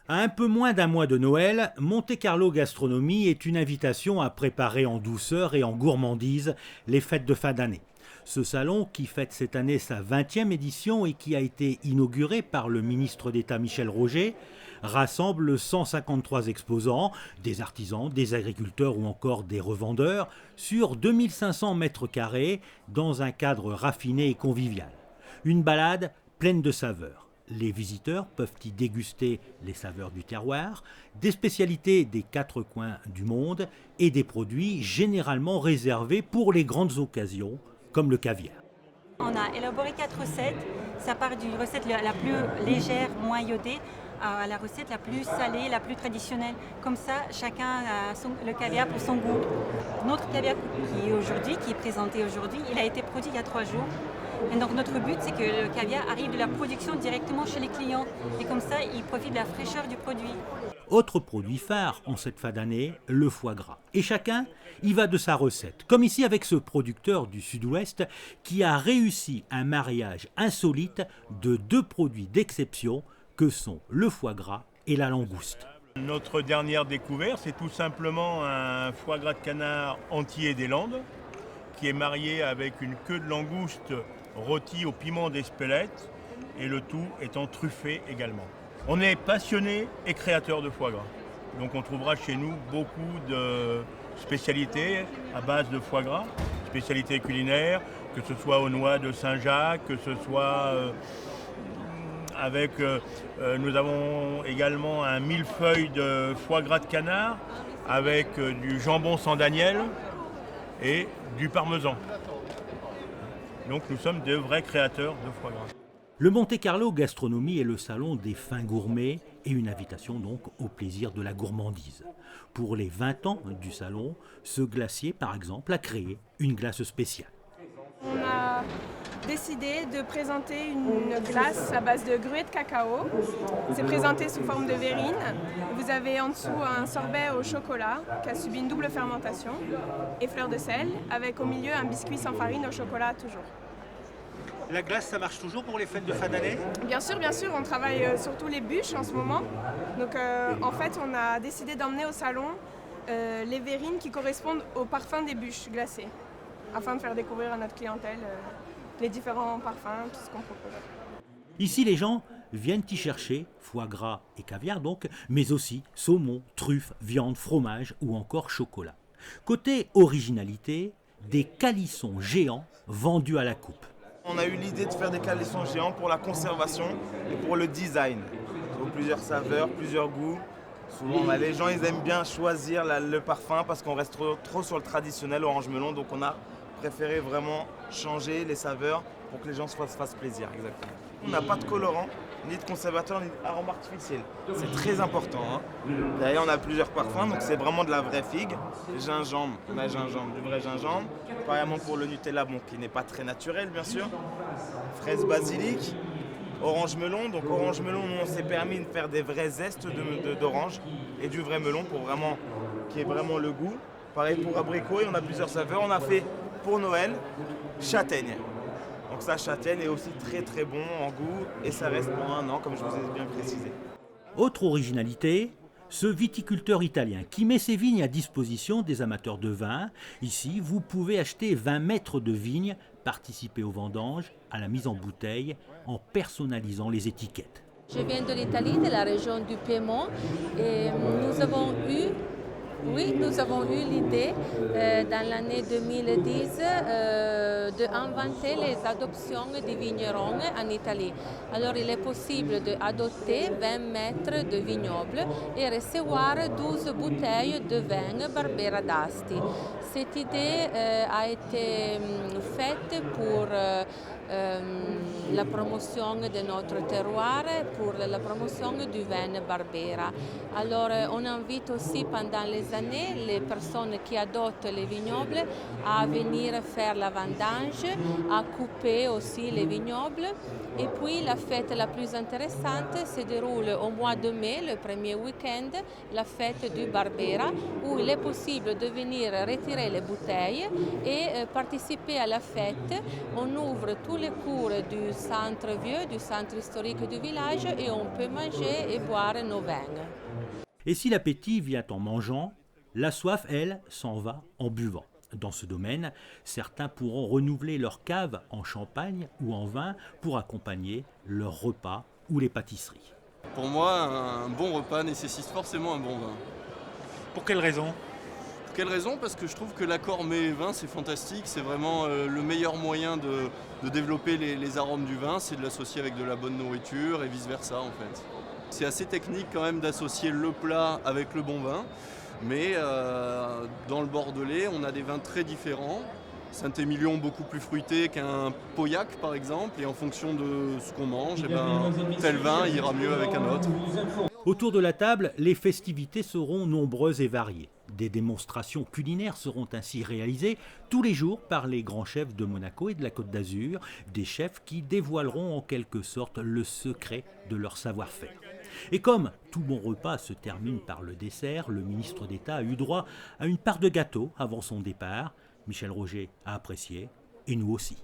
À un peu moins d'un mois de Noël, Monte Carlo Gastronomie est une invitation à préparer en douceur et en gourmandise les fêtes de fin d'année. Ce salon, qui fête cette année sa 20e édition et qui a été inauguré par le ministre d'État Michel Roger, rassemble 153 exposants, des artisans, des agriculteurs ou encore des revendeurs, sur 2500 mètres carrés dans un cadre raffiné et convivial. Une balade pleine de saveurs. Les visiteurs peuvent y déguster les saveurs du terroir, des spécialités des quatre coins du monde et des produits généralement réservés pour les grandes occasions, comme le caviar. On a élaboré 4 recettes. Ça part d'une recette la plus légère, moins iodée, à la recette la plus salée, la plus traditionnelle. Comme ça, chacun a le caviar pour son goût. Notre caviar qui est présenté aujourd'hui, il a été produit il y a 3 jours. Et donc notre but, c'est que le caviar arrive de la production directement chez les clients. Et comme ça, ils profitent de la fraîcheur du produit. Autre produit phare en cette fin d'année, le foie gras. Et chacun y va de sa recette. Comme ici avec ce producteur du Sud-Ouest qui a réussi un mariage insolite de 2 produits d'exception que sont le foie gras et la langouste. Notre dernière découverte, c'est tout simplement un foie gras de canard entier des Landes qui est marié avec une queue de langouste rôtie au piment d'Espelette et le tout étant truffé également. On est passionné et créateur de foie gras. Donc on trouvera chez nous beaucoup de spécialités à base de foie gras, spécialités culinaires, que ce soit aux noix de Saint-Jacques, que ce soit nous avons également un millefeuille de foie gras de canard avec du jambon sans Daniel et du parmesan. Donc nous sommes de vrais créateurs de foie gras. Le Monte Carlo Gastronomie est le salon des fins gourmets et une invitation donc au plaisir de la gourmandise. Pour les 20 ans du salon, ce glacier par exemple a créé une glace spéciale. On a décidé de présenter une glace à base de gruau de cacao. C'est présenté sous forme de verrine. Vous avez en dessous un sorbet au chocolat qui a subi une double fermentation et fleur de sel, avec au milieu un biscuit sans farine au chocolat toujours. La glace, ça marche toujours pour les fêtes de fin d'année ? Bien sûr, on travaille surtout les bûches en ce moment. Donc en fait, on a décidé d'emmener au salon les verrines qui correspondent au parfum des bûches glacées, afin de faire découvrir à notre clientèle les différents parfums, tout ce qu'on propose. Ici, les gens viennent y chercher foie gras et caviar donc, mais aussi saumon, truffes, viande, fromage ou encore chocolat. Côté originalité, des calissons géants vendus à la coupe. On a eu l'idée de faire des calissons géants pour la conservation et pour le design. Donc plusieurs saveurs, plusieurs goûts. Souvent, les gens ils aiment bien choisir le parfum parce qu'on reste trop sur le traditionnel orange melon. Donc on a préféré vraiment changer les saveurs pour que les gens se fassent plaisir. Exactement. On n'a pas de colorant, ni de conservateur, ni d'arôme artificiel. C'est très important. D'ailleurs, on a plusieurs parfums, donc c'est vraiment de la vraie figue. Gingembre, on a gingembre, du vrai gingembre. Pareillement pour le Nutella, qui n'est pas très naturel, bien sûr. Fraise basilic, orange melon. Donc orange melon, nous, on s'est permis de faire des vrais zestes d'orange et du vrai melon pour vraiment, qui est vraiment le goût. Pareil pour abricot, et on a plusieurs saveurs. On a fait pour Noël, châtaigne. Donc ça, châtaigne est aussi très très bon en goût et ça reste pour 1 an, comme je vous ai bien précisé. Autre originalité, ce viticulteur italien qui met ses vignes à disposition des amateurs de vin. Ici, vous pouvez acheter 20 mètres de vignes, participer aux vendanges, à la mise en bouteille, en personnalisant les étiquettes. Je viens de l'Italie, de la région du Piémont, et nous avons eu l'idée dans l'année 2010 d'inventer les adoptions de vignerons en Italie. Alors il est possible d'adopter 20 mètres de vignoble et recevoir 12 bouteilles de vin Barbera d'Asti. Cette idée a été faite pour la promotion de notre terroir, pour la promotion du vin Barbera. Alors on invite aussi pendant les années les personnes qui adoptent les vignobles à venir faire la vendange, à couper aussi les vignobles. Et puis la fête la plus intéressante se déroule au mois de mai, le premier week-end, la fête du Barbera, où il est possible de venir retirer les bouteilles et participer à la fête. On ouvre tous tous les cours du centre vieux, du centre historique du village, et on peut manger et boire nos vins. Et si l'appétit vient en mangeant, la soif, elle, s'en va en buvant. Dans ce domaine, certains pourront renouveler leur cave en champagne ou en vin pour accompagner leurs repas ou les pâtisseries. Pour moi, un bon repas nécessite forcément un bon vin. Pour quelle raison? Pour quelle raison? Parce que je trouve que l'accord mets-vin, c'est fantastique. C'est vraiment le meilleur moyen de développer les arômes du vin, c'est de l'associer avec de la bonne nourriture et vice-versa en fait. C'est assez technique quand même d'associer le plat avec le bon vin. Mais dans le Bordelais, on a des vins très différents. Saint-Émilion beaucoup plus fruité qu'un Pauillac par exemple. Et en fonction de ce qu'on mange, tel vin ira mieux avec un autre. Autour de la table, les festivités seront nombreuses et variées. Des démonstrations culinaires seront ainsi réalisées tous les jours par les grands chefs de Monaco et de la Côte d'Azur, des chefs qui dévoileront en quelque sorte le secret de leur savoir-faire. Et comme tout bon repas se termine par le dessert, le ministre d'État a eu droit à une part de gâteau avant son départ. Michel Roger a apprécié, et nous aussi.